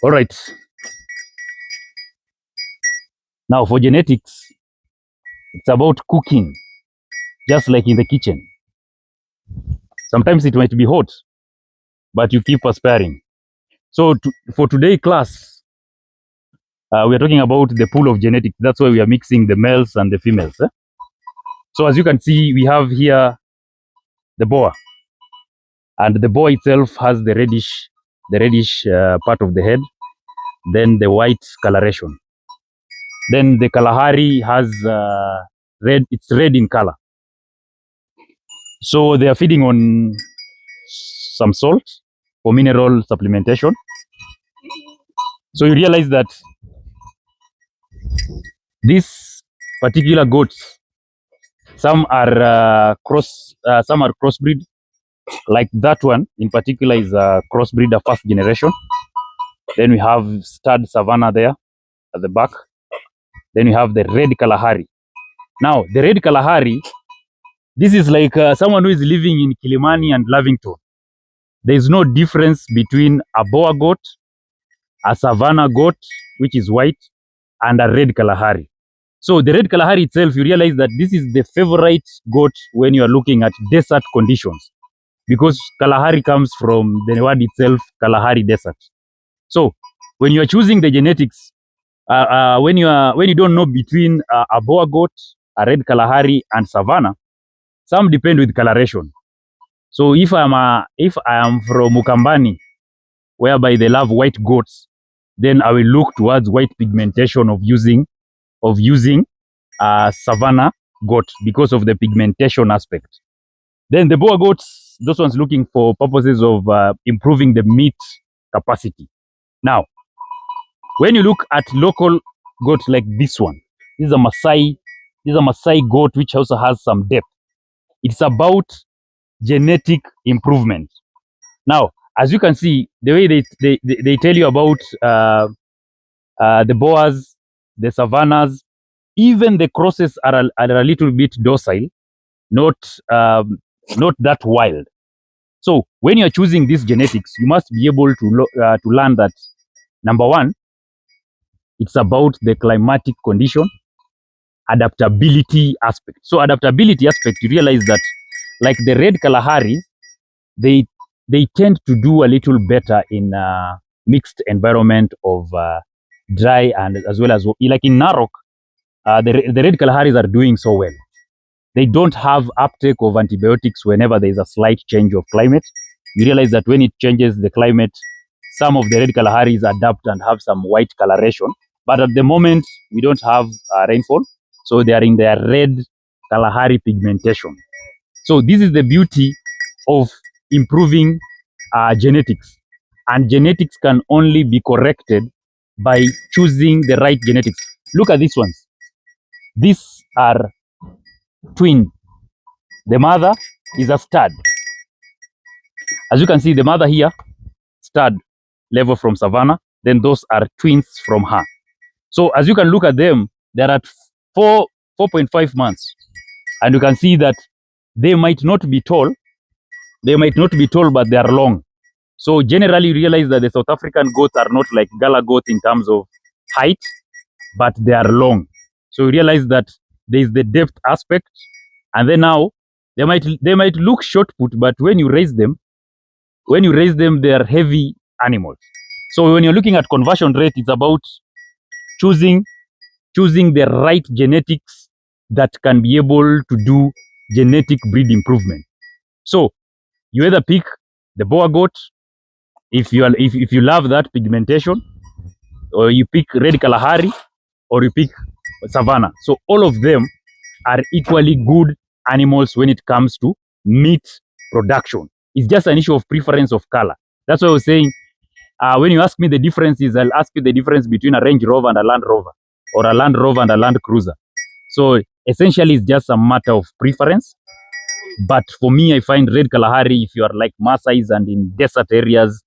All right. Now for genetics, it's about cooking, just like in the kitchen. Sometimes it might be hot, but you keep aspiring. So for today's class, we are talking about the pool of genetics. That's why we are mixing the males and the females. So as you can see, we have here the Boer, and the Boer itself has the reddish part of the head, then the white coloration. Then the Kalahari has red. It's red in color. So they are feeding on some salt for mineral supplementation. So you realize that these particular goats, some are crossbreed. Like that one in particular is a crossbreeder, first generation. Then we have stud Savanna there at the back. Then we have the Red Kalahari. Now the Red Kalahari, this is like someone who is living in Kilimani and Lavington. There is no difference between a Boer goat, a Savanna goat, which is white, and a Red Kalahari. So the Red Kalahari itself, you realize that this is the favorite goat when you are looking at desert conditions, because Kalahari comes from the word itself, Kalahari desert. So when you are choosing the genetics, when you don't know between a Boer goat, a Red Kalahari, and Savanna, some depend with coloration. So if I am from Mukambani, whereby they love white goats, then I will look towards white pigmentation of using Savanna goat because of the pigmentation aspect. Then the Boer goats, those ones looking for purposes of improving the meat capacity. Now, when you look at local goats like this one, this is a Maasai goat which also has some depth. It's about genetic improvement. Now, as you can see, the way they tell you about the Boers, the Savannas, even the crosses are a little bit docile, not that wild. So when you are choosing these genetics, you must be able to learn that, number one, it's about the climatic condition, adaptability aspect. So adaptability aspect, you realize that like the Red Kalahari, they tend to do a little better in mixed environment of dry and as well as, like in Narok, the Red Kalaharis are doing so well. They don't have uptake of antibiotics whenever there is a slight change of climate. You realize that when it changes the climate, some of the Red Kalaharis adapt and have some white coloration. But at the moment, we don't have rainfall, so they are in their Red Kalahari pigmentation. So this is the beauty of improving genetics. And genetics can only be corrected by choosing the right genetics. Look at these ones. These are twin. The mother is a stud. As you can see, the mother here, stud level from Savanna, then those are twins from her. So as you can look at them, they're at 4.5 months. And you can see that they might not be tall, but they are long. So generally you realize that the South African goats are not like Gala goats in terms of height, but they are long. So you realize that there is the depth aspect, and then now they might look short put, but when you raise them, they are heavy animals. So when you're looking at conversion rate, it's about choosing the right genetics that can be able to do genetic breed improvement. So you either pick the Boer goat if you love that pigmentation, or you pick Red Kalahari, or you pick Savanna. So all of them are equally good animals when it comes to meat production. It's just an issue of preference of color. That's why I was saying, when you ask me the differences, I'll ask you the difference between a Range Rover and a Land Rover, or a Land Rover and a Land Cruiser. So essentially, it's just a matter of preference. But for me, I find Red Kalahari, if you are like Maasais and in desert areas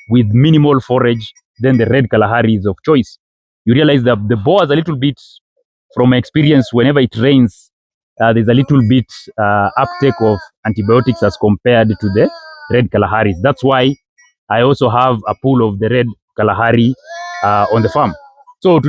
with minimal forage, then the Red Kalahari is of choice. You realize that the Boer is a little bit, from my experience, whenever it rains, there's a little bit uptake of antibiotics as compared to the Red Kalaharis. That's why I also have a pool of the Red Kalahari on the farm. So